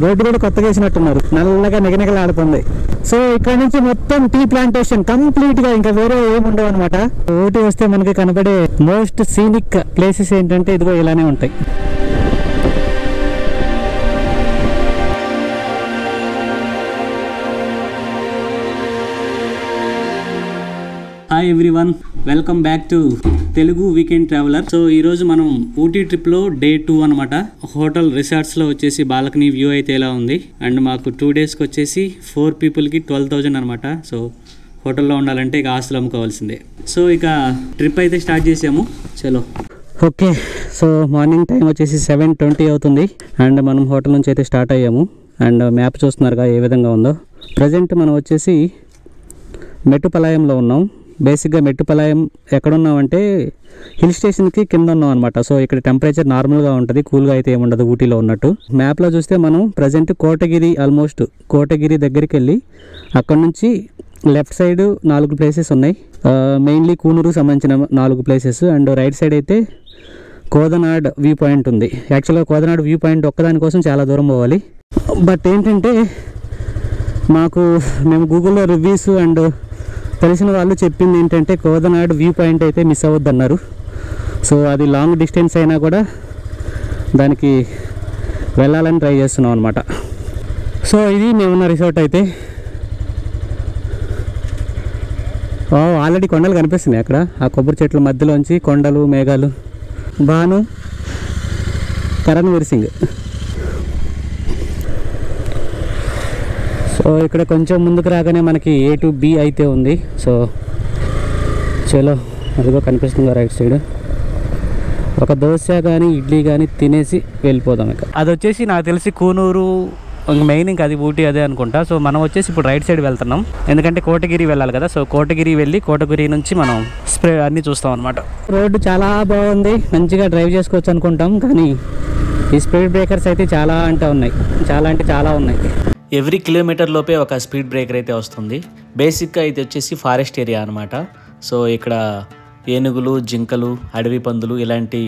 Road కూడా కొత్తగా వేసినట్టున్నారు, నల్లగా నిగనిగలాడుతుంది. సో ఇక్కడ నుంచి మొత్తం టీ ప్లాంటేషన్ కంప్లీట్ గా, ఇంకా వేరే ఏముండవు అనమాట. ఊటీ వస్తే మనకి కనబడే మోస్ట్ సీనిక్ ప్లేసెస్ ఏంటంటే ఇదిగో ఇలానే ఉంటాయి. Hi everyone, welcome back to Telugu weekend traveller. So ఈరోజు మనం ఊటీ ట్రిప్లో డే 2 అనమాట. హోటల్ రిసార్ట్స్లో వచ్చేసి బాల్కనీ వ్యూ అయితే ఇలా ఉంది. అండ్ మాకు 2 డేస్కి వచ్చేసి 4 పీపుల్కి 12,000 అనమాట. సో హోటల్లో ఉండాలంటే ఇక ఆస్తులు అమ్ముకోవాల్సిందే. సో ఇక ట్రిప్ అయితే స్టార్ట్ చేసాము. చలో ఓకే. సో మార్నింగ్ టైం వచ్చేసి 7:20 అవుతుంది. అండ్ మనం హోటల్ నుంచి అయితే స్టార్ట్ అయ్యాము. అండ్ మ్యాప్ చూస్తున్నారుగా ఏ విధంగా ఉందో. ప్రజెంట్ మనం వచ్చేసి మెట్టుపలాయంలో ఉన్నాం. బేసిక్గా మెట్టుపలాయం ఎక్కడున్నామంటే హిల్ స్టేషన్కి కింద ఉన్నాం అనమాట. సో ఇక్కడ టెంపరేచర్ నార్మల్గా ఉంటుంది, కూల్గా అయితే ఏముండదు ఊటీలో ఉన్నట్టు. మ్యాప్లో చూస్తే మనం ప్రజెంట్ కోటగిరి, ఆల్మోస్ట్ కోటగిరి దగ్గరికి వెళ్ళి అక్కడ నుంచి లెఫ్ట్ సైడ్ 4 ప్లేసెస్ ఉన్నాయి. మెయిన్లీ కూనూరుకు సంబంధించిన 4 ప్లేసెస్. అండ్ రైట్ సైడ్ అయితే కోదనాడ్ వ్యూ పాయింట్ ఉంది. యాక్చువల్గా కోదనాడ్ వ్యూ పాయింట్ ఒక్కదానికోసం చాలా దూరం పోవాలి. బట్ ఏంటంటే మేము గూగుల్లో రివ్యూస్ అండ్ తెలిసిన వాళ్ళు చెప్పింది ఏంటంటే కోదనాడ్ వ్యూ పాయింట్ అయితే మిస్ అవ్వద్దు అన్నారు. సో అది లాంగ్ డిస్టెన్స్ అయినా కూడా దానికి వెళ్ళాలని ట్రై చేస్తున్నాం అనమాట. సో ఇది మేమున్న రిసార్ట్ అయితే. ఆల్రెడీ కొండలు కనిపిస్తున్నాయి అక్కడ, ఆ కొబ్బరి చెట్ల మధ్యలోంచి కొండలు, మేఘాలు. భాను, కరణ్వీర్ సింగ్. సో ఇక్కడ కొంచెం ముందుకు రాగానే మనకి A to B అయితే ఉంది. సో చలో, అదిగో కనిపిస్తుంది రైట్ సైడ్. ఒక దోశ కానీ ఇడ్లీ కానీ తినేసి వెళ్ళిపోదాం. ఇక అది వచ్చేసి నాకు తెలిసి కూనూరు మెయిన్, ఇంకా అది ఊటీ అదే అనుకుంటా. సో మనం వచ్చేసి ఇప్పుడు రైట్ సైడ్ వెళ్తున్నాం, ఎందుకంటే కోటగిరి వెళ్ళాలి కదా. సో కోటగిరి వెళ్ళి కోటగిరి నుంచి మనం అన్నీ చూస్తాం అనమాట. రోడ్డు చాలా బాగుంది, మంచిగా డ్రైవ్ చేసుకోవచ్చు అనుకుంటాం, కానీ ఈ స్పీడ్ బ్రేకర్స్ అయితే చాలా ఉన్నాయి. ఎవ్రీ కిలోమీటర్ లోపే ఒక స్పీడ్ బ్రేకర్ అయితే వస్తుంది. బేసిక్గా ఇది వచ్చేసి ఫారెస్ట్ ఏరియా అనమాట. సో ఇక్కడ ఏనుగులు, జింకలు, అడవి పందులు ఇలాంటి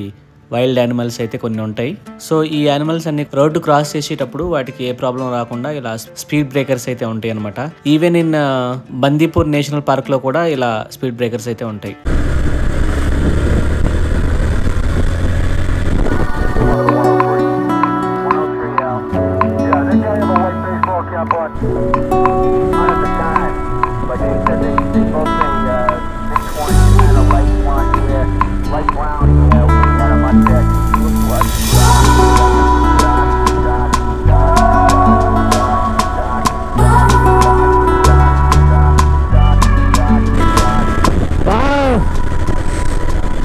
వైల్డ్ యానిమల్స్ అయితే కొన్ని ఉంటాయి. సో ఈ యానిమల్స్ అన్ని రోడ్డు క్రాస్ చేసేటప్పుడు వాటికి ఏ ప్రాబ్లం రాకుండా ఇలా స్పీడ్ బ్రేకర్స్ అయితే ఉంటాయి అనమాట. Even in Bandipur national park లో కూడా ఇలా స్పీడ్ బ్రేకర్స్ అయితే ఉంటాయి.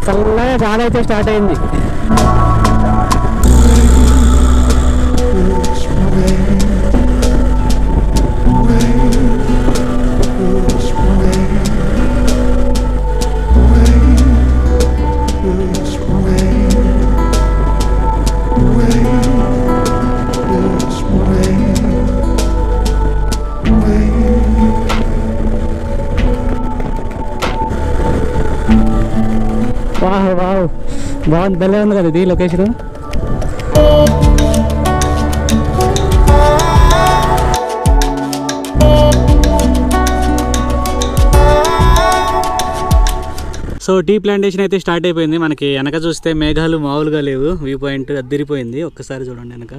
చల్లగా గాలి అయితే స్టార్ట్ అయింది. వావ్, బాగుంది, భలే ఉంది కదా ఇది లొకేషన్. సో టీ ప్లాంటేషన్ అయితే స్టార్ట్ అయిపోయింది. మనకి వెనక చూస్తే మేఘాలు మామూలుగా లేవు, వ్యూ పాయింట్ అద్దరిపోయింది. ఒక్కసారి చూడండి వెనక.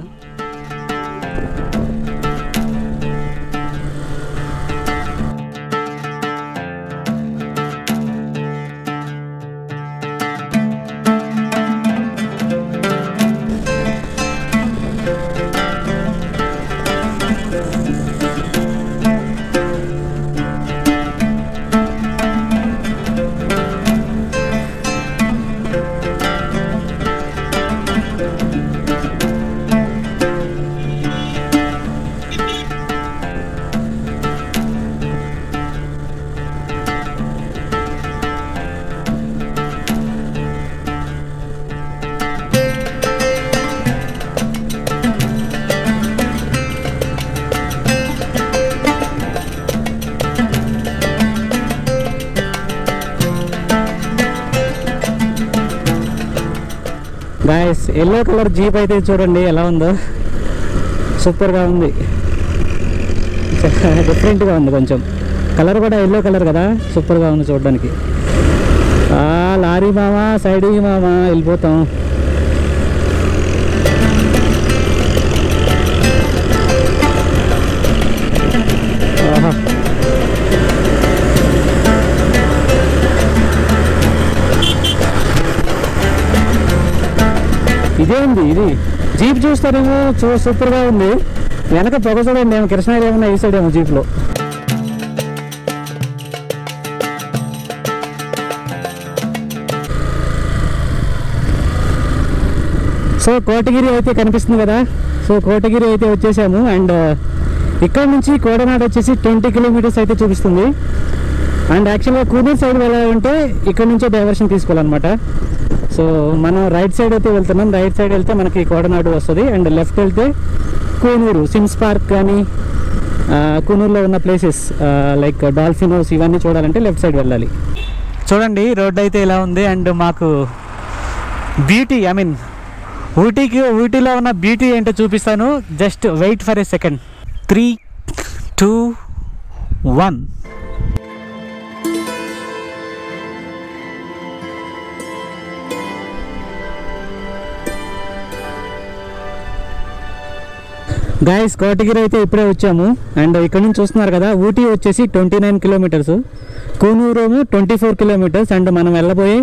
గాయస్, ఎల్లో కలర్ జీప్ అయితే చూడండి ఎలా ఉందో. సూపర్గా ఉంది, డిఫరెంట్గా ఉంది, కొంచెం కలర్ కూడా ఎల్లో కలర్ కదా, సూపర్గా ఉంది చూడడానికి. లారీ మామ సైడ్ మామ వెళ్ళిపోతాం. ఇదేంది ఇది జీప్ చూస్తారేమో, సూపర్గా ఉంది. వెనక పొగ చూడండి, ఏమో కృష్ణాయిలు ఏమన్నా వేసాడేమో జీప్లో. సో కోటగిరి అయితే కనిపిస్తుంది కదా, సో కోటగిరి అయితే వచ్చేసాము. అండ్ ఇక్కడ నుంచి కోడనాడు వచ్చేసి 20 కిలోమీటర్స్ అయితే చూపిస్తుంది. అండ్ యాక్చువల్గా కూనూరు సైడ్ వెళ్ళాలంటే ఇక్కడ నుంచే డైవర్షన్ తీసుకోవాలన్నమాట. సో మనం రైట్ సైడ్ అయితే వెళ్తున్నాం. రైట్ సైడ్ వెళ్తే మనకి కోడనాడు వస్తుంది. అండ్ లెఫ్ట్ వెళ్తే కూనూరు, సిమ్స్ పార్క్ కానీ కూనూరులో ఉన్న ప్లేసెస్ లైక్ డాల్ఫిన్ హౌస్ ఇవన్నీ చూడాలంటే లెఫ్ట్ సైడ్ వెళ్ళాలి. చూడండి రోడ్ అయితే ఇలా ఉంది. అండ్ మాకు బ్యూటీ, ఐ మీన్ ఊటీలో ఉన్న బ్యూటీ ఏంటో చూపిస్తాను. Just wait for a second. 3, 2, 1. Guys Kotagiri అయితే ఇప్పుడే వచ్చాము. అండ్ ఇక్కడ నుంచి చూస్తున్నారు కదా, ఊటీ వచ్చేసి 29 కిలోమీటర్స్, కూనూరు 24 కిలోమీటర్స్. అండ్ మనం వెళ్ళబోయే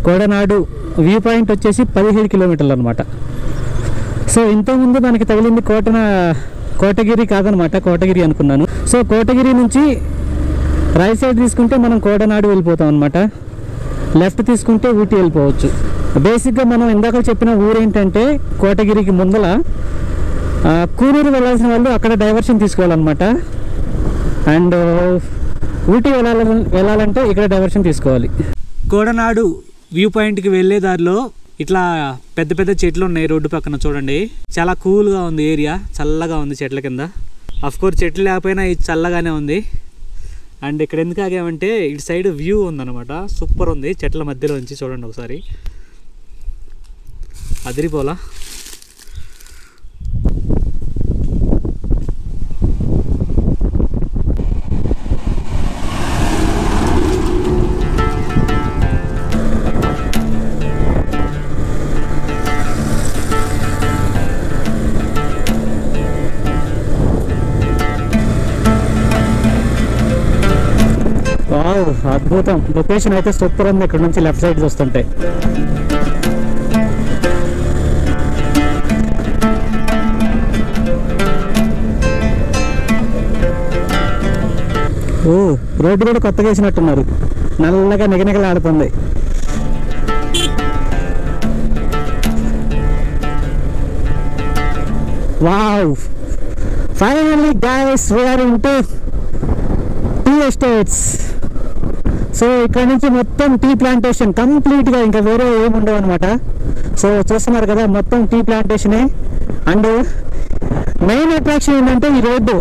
కోడనాడు వ్యూ పాయింట్ వచ్చేసి 17 కిలోమీటర్లు అనమాట. సో ఇంతకుముందు మనకి తగిలింది కోటగిరి కాదనమాట, కోటగిరి అనుకున్నాను. సో కోటగిరి నుంచి రైట్ సైడ్ తీసుకుంటే మనం కోడనాడు వెళ్ళిపోతాం అనమాట. లెఫ్ట్ తీసుకుంటే ఊటీ వెళ్ళిపోవచ్చు. బేసిక్గా మనం ఇందాక చెప్పిన ఊరు ఏంటంటే కోటగిరికి ముందల కూనూరు వెళ్ళాల్సిన వాళ్ళు అక్కడ డైవర్షన్ తీసుకోవాలన్నమాట. అండ్ ఊటీ వెళ్ళాలంటే ఇక్కడ డైవర్షన్ తీసుకోవాలి. కోడనాడు వ్యూ పాయింట్కి వెళ్ళే దారిలో ఇట్లా పెద్ద పెద్ద చెట్లు ఉన్నాయి రోడ్డు పక్కన. చూడండి చాలా కూల్గా ఉంది ఏరియా, చల్లగా ఉంది చెట్ల కింద. అఫ్కోర్స్ చెట్లు లేకపోయినా ఇది చల్లగానే ఉంది. అండ్ ఇక్కడ ఎందుకు ఆగామంటే ఇటు సైడ్ వ్యూ ఉందన్నమాట, సూపర్ ఉంది. చెట్ల మధ్యలో నుంచి చూడండి ఒకసారి, అదిరిపోలా. అద్భుతం, లొకేషన్ అయితే సూపర్ ఉంది. ఇక్కడ నుంచి లెఫ్ట్ సైడ్ చూస్తుంటే రోడ్డు కూడా కొత్తగా వేసినట్టున్నారు, నల్లగా నిగనిగలాడుతుంది. Wow, finally guys we are into tea estates. So ఇక్కడ నుంచి మొత్తం టీ ప్లాంటేషన్ కంప్లీట్గా, ఇంకా వేరే ఏమి ఉండవు అనమాట. సో చూస్తున్నారు కదా, మొత్తం టీ ప్లాంటేషనే. అండ్ మెయిన్ అట్రాక్షన్ ఏంటంటే ఈ రోడ్డు.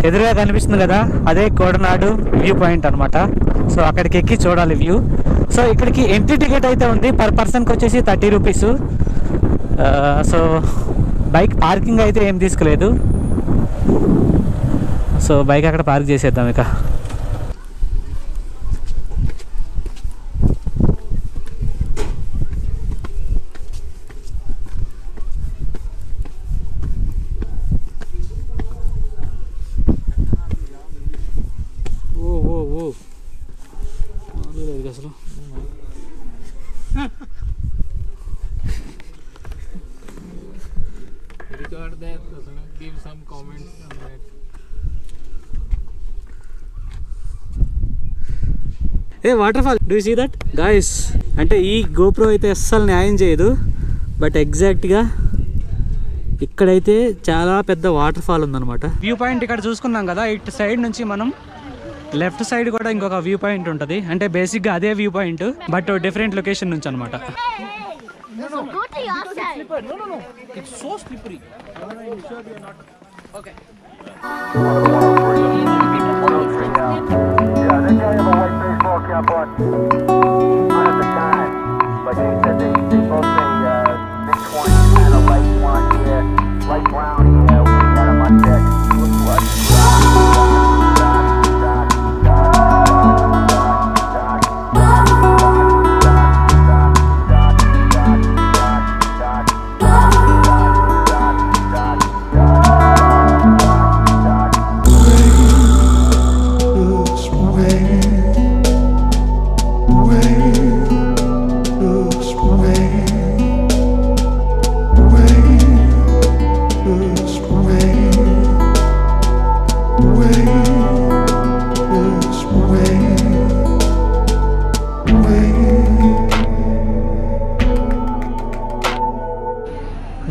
ఎదురుగా కనిపిస్తుంది కదా, అదే కోడనాడు వ్యూ పాయింట్ అనమాట. సో అక్కడికి ఎక్కి చూడాలి వ్యూ. సో ఇక్కడికి ఎంట్రీ టికెట్ అయితే ఉంది, పర్ పర్సన్కి వచ్చేసి 30 రూపీస్. సో బైక్ పార్కింగ్ అయితే ఏం తీసుకోలేదు. సో బైక్ అక్కడ పార్క్ చేసేద్దాం ఇక. అసలు that, give some comments on that. Hey, waterfall, do you see that? Guys, అంటే ఈ GoPro అయితే అస్సలు న్యాయం చేయదు, బట్ ఎగ్జాక్ట్గా ఇక్కడైతే చాలా పెద్ద వాటర్ ఫాల్ ఉందన్నమాట. వ్యూ పాయింట్ ఇక్కడ చూసుకున్నాం కదా, ఇటు సైడ్ నుంచి మనం లెఫ్ట్ సైడ్ కూడా ఇంకొక వ్యూ పాయింట్ ఉంటుంది. అంటే బేసిక్గా అదే view point, but different location నుంచి అనమాట. Light brown here, we had him on deck.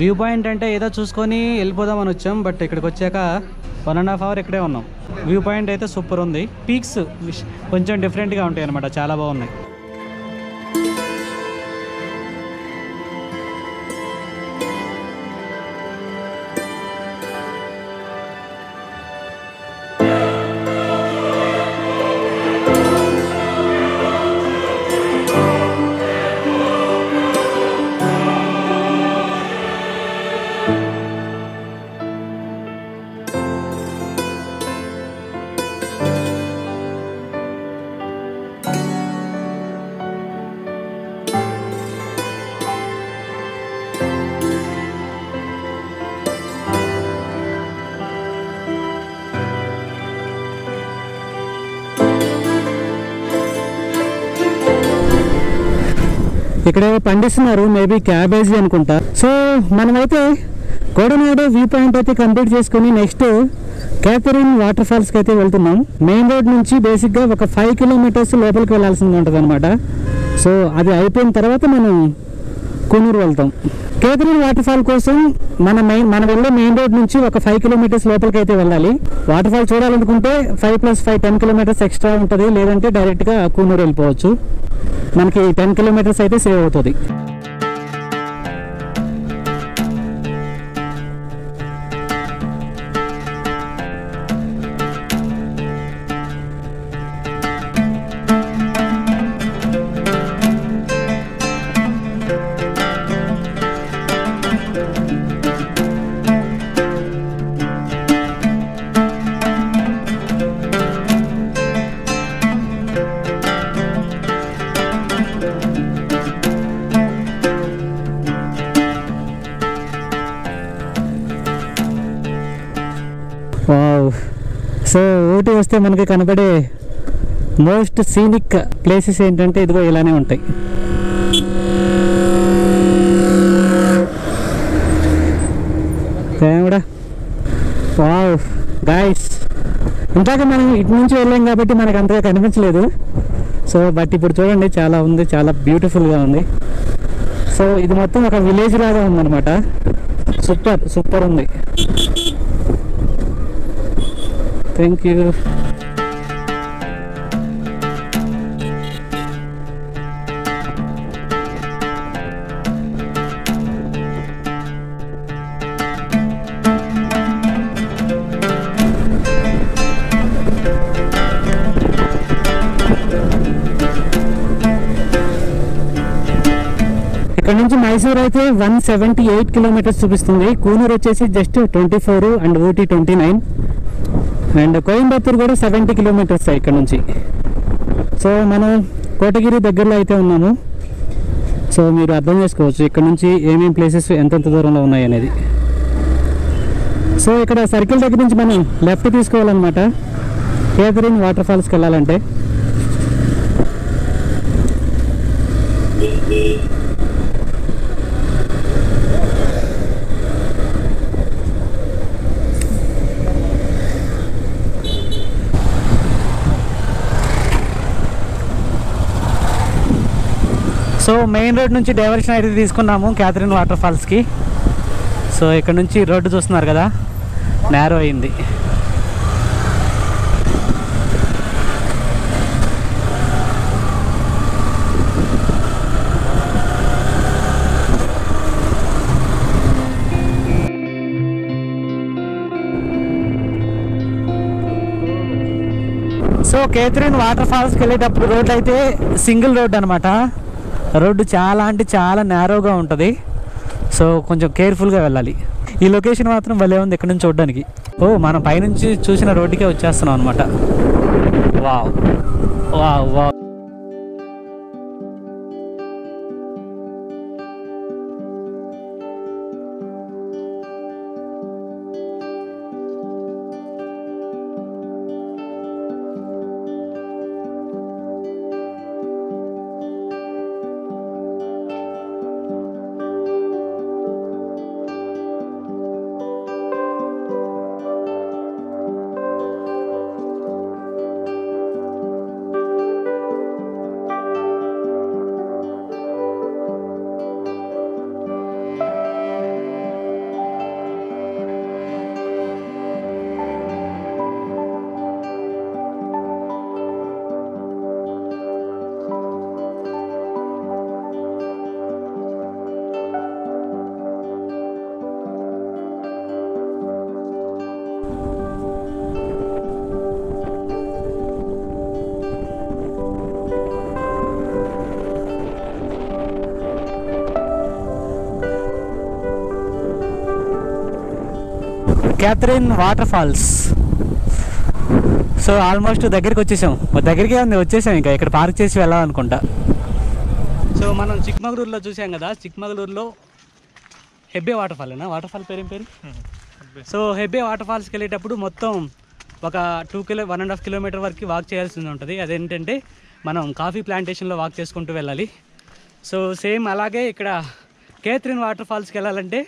View point అంటే ఏదో చూసుకొని వెళ్ళిపోదామని వచ్చాం, బట్ ఇక్కడికి వచ్చాక 1.5 hours ఇక్కడే ఉన్నాం. వ్యూ పాయింట్ అయితే సూపర్ ఉంది. పీక్స్ కొంచెం డిఫరెంట్గా ఉంటాయి అన్నమాట, చాలా బాగున్నాయి. ఇక్కడ పండిస్తున్నారు, మేబీ క్యాబేజీ అనుకుంటా. సో మనమైతే కోడనాడు వ్యూ పాయింట్ అయితే కంప్లీట్ చేసుకుని నెక్స్ట్ క్యాథరిన్ వాటర్ ఫాల్స్కి అయితే వెళ్తున్నాం. మెయిన్ రోడ్ నుంచి బేసిక్గా ఒక 5 kilometers లోపలికి వెళ్ళాల్సింది ఉంటుంది అనమాట. సో అది అయిపోయిన తర్వాత మనం కూనూరు వెళ్తాం. క్యాథరిన్ వాటర్ ఫాల్ కోసం మనం వెళ్ళే మెయిన్ రోడ్ నుంచి ఒక 5 kilometers లోపలికి అయితే వెళ్ళాలి. వాటర్ ఫాల్ చూడాలనుకుంటే 5 + 5 10 kilometers ఎక్స్ట్రా ఉంటుంది, లేదంటే డైరెక్ట్గా కూనూరు వెళ్ళిపోవచ్చు. మనకి 10 kilometers అయితే సేవ్ అవుతుంది. వావ్. సో ఊటీ వస్తే మనకి కనబడే మోస్ట్ సీనిక్ ప్లేసెస్ ఏంటంటే ఇదిగో ఇలానే ఉంటాయి. కూడా వావ్ గైస్, ఇందాక మనం ఇటు నుంచి వెళ్ళాం కాబట్టి మనకు అంతగా కనిపించలేదు. సో బట్ ఇప్పుడు చూడండి, చాలా ఉంది, చాలా బ్యూటిఫుల్గా ఉంది. సో ఇది మొత్తం ఒక విలేజ్ లాగా ఉందన్నమాట. సూపర్ ఉంది. Thank you. ఇక్కడ నుంచి మైసూర్ అయితే 178 kilometers చూపిస్తుంది. కూనూరు వచ్చేసి just 24 and Ooty 29 and Coimbatore కూడా 70 kilometers ఇక్కడ నుంచి. సో మనం కోటగిరి దగ్గరలో అయితే ఉన్నాము. సో మీరు అర్థం చేసుకోవచ్చు ఇక్కడ నుంచి ఏమేమి ప్లేసెస్ ఎంతెంత దూరంలో ఉన్నాయి అనేది. సో ఇక్కడ సర్కిల్ దగ్గర నుంచి మనం లెఫ్ట్ తీసుకోవాలన్నమాట క్యాథరిన్ వాటర్ ఫాల్స్కి వెళ్ళాలంటే. మెయిన్ రోడ్ నుంచి డైవర్షన్ అయితే తీసుకున్నాము క్యాథరిన్ వాటర్ ఫాల్స్కి. సో ఇక్కడ నుంచి రోడ్డు చూస్తున్నారు కదా, నేరో అయింది. సో కేథరిన్ వాటర్ ఫాల్స్కి వెళ్ళేటప్పుడు రోడ్ అయితే సింగిల్ రోడ్ అనమాట. రోడ్డు చాలా అంటే చాలా నేరోగా ఉంటుంది. సో కొంచెం కేర్ఫుల్గా వెళ్ళాలి. ఈ లొకేషన్ మాత్రం భలే ఉంది ఇక్కడ నుంచి చూడడానికి. మనం పైనుంచి చూసిన రోడ్డుకే వచ్చేస్తున్నాం అనమాట. Wow wow wow. Catherine waterfalls. So almost దగ్గరికి వచ్చేసాం. దగ్గరికి వచ్చేసాం. ఇంకా ఇక్కడ పార్క్ చేసి వెళ్ళాలనుకుంటా. సో మనం చిక్మగళూరులో చూసాం కదా, చిక్మగళూరులో హెబ్బే వాటర్ ఫాల్ అయినా వాటర్ ఫాల్ పేరు సో హెబ్బే వాటర్ ఫాల్స్కి వెళ్ళేటప్పుడు మొత్తం ఒక 1.5 కిలోమీటర్ వరకు వాక్ చేయాల్సి ఉంటుంది. అదేంటంటే మనం కాఫీ ప్లాంటేషన్లో వాక్ చేసుకుంటూ వెళ్ళాలి. సో సేమ్ అలాగే ఇక్కడ కేథరిన్ వాటర్ ఫాల్స్కి వెళ్ళాలంటే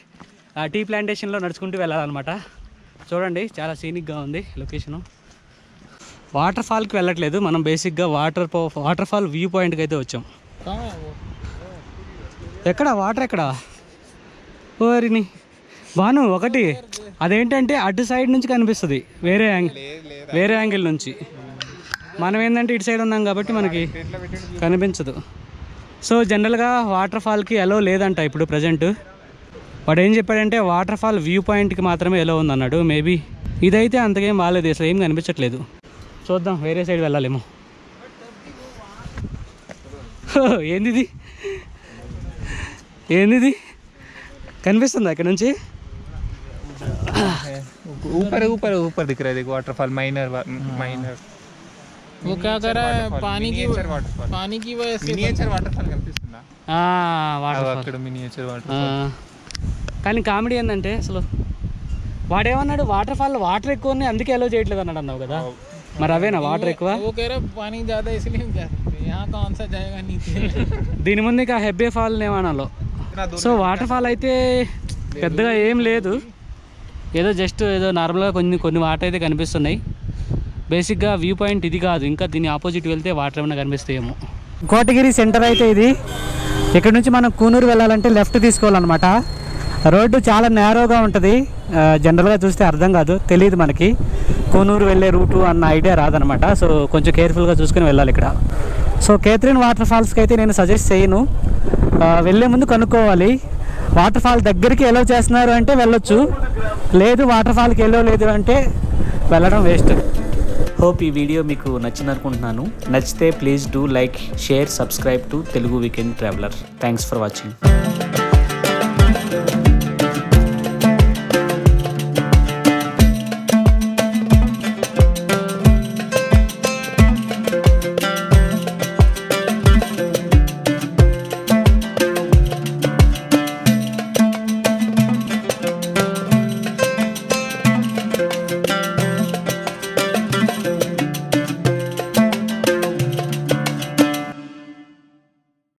టీ ప్లాంటేషన్లో నడుచుకుంటూ వెళ్ళాలన్నమాట. చూడండి చాలా సీనిక్గా ఉంది లొకేషను. వాటర్ ఫాల్కి వెళ్ళట్లేదు మనం, బేసిక్గా వాటర్ ఫాల్ వ్యూ పాయింట్కి అయితే వచ్చాం. ఎక్కడ వాటర్ ఎక్కడ ఓరిని బాను ఒకటి అదేంటంటే అటు సైడ్ నుంచి కనిపిస్తుంది, వేరే యాంగిల్ నుంచి. మనం ఏంటంటే ఇటు సైడ్ ఉన్నాం కాబట్టి మనకి కనిపించదు. సో జనరల్గా వాటర్ ఫాల్కి ఎలో లేదంట ఇప్పుడు ప్రజెంట్. వాడు ఏం చెప్పాడంటే వాటర్ ఫాల్ వ్యూ పాయింట్కి మాత్రమే ఎలో ఉందన్నాడు. మేబీ ఇదైతే అంతకేం బాగాలేదు, అసలు ఏం కనిపించట్లేదు. చూద్దాం, వేరే సైడ్ వెళ్ళాలేమో. ఏంది కనిపిస్తుందా ఇక్కడ నుంచి? ऊपर दिख रहा है देखो वाटरफॉल माइनर वो क्या कर रहा है पानी की वजह से मिनिएचर वाटरफॉल కనిపిస్తుందా? అక్కడ మినియేచర్ వాటర్ఫాల్. కానీ కామెడీ ఏంటంటే అసలు వాడేమన్నాడు వాటర్ ఫాల్ వాటర్ ఎక్కువ ఉన్నాయి అందుకే అలో చేయట్లేదు అన్నాడు అన్నావు కదా, మరి అవేనా వాటర్ ఎక్కువ? वो कह रहा है पानी ज़्यादा इसलिए हम जा सकते हैं, यहाँ कौन सा जाएगा नीचे. దీని ముందు ఇక హెబ్బే ఫాల్ ఏమనాలో. సో వాటర్ ఫాల్ అయితే పెద్దగా ఏం లేదు, ఏదో జస్ట్ ఏదో నార్మల్గా కొన్ని వాటర్ అయితే కనిపిస్తున్నాయి. బేసిక్గా వ్యూ పాయింట్ ఇది కాదు, ఇంకా దీని ఆపోజిట్ వెళ్తే వాటర్ ఏమైనా కనిపిస్తాయేమో. కోటగిరి సెంటర్ అయితే ఇది. ఇక్కడ నుంచి మనం కూనూరు వెళ్ళాలంటే లెఫ్ట్ తీసుకోవాలన్నమాట. రోడ్డు చాలా నేరోగా ఉంటుంది, జనరల్గా చూస్తే అర్థం కాదు, తెలియదు మనకి కూనూరు వెళ్ళే రూటు అన్న ఐడియా రాదనమాట. సో కొంచెం కేర్ఫుల్గా చూసుకుని వెళ్ళాలి ఇక్కడ. సో కేథరిన్ వాటర్ ఫాల్స్కి అయితే నేను సజెస్ట్ చేయను, వెళ్ళే ముందు కనుక్కోవాలి. వాటర్ ఫాల్ దగ్గరికి ఎలో చేస్తున్నారు అంటే వెళ్ళొచ్చు, లేదు వాటర్ ఫాల్కి ఎలో లేదు అంటే వెళ్ళడం వేస్ట్. హోప్ ఈ వీడియో మీకు నచ్చింది అనుకుంటున్నాను. నచ్చితే please do like, share, subscribe to Telugu weekend traveller. Thanks for watching.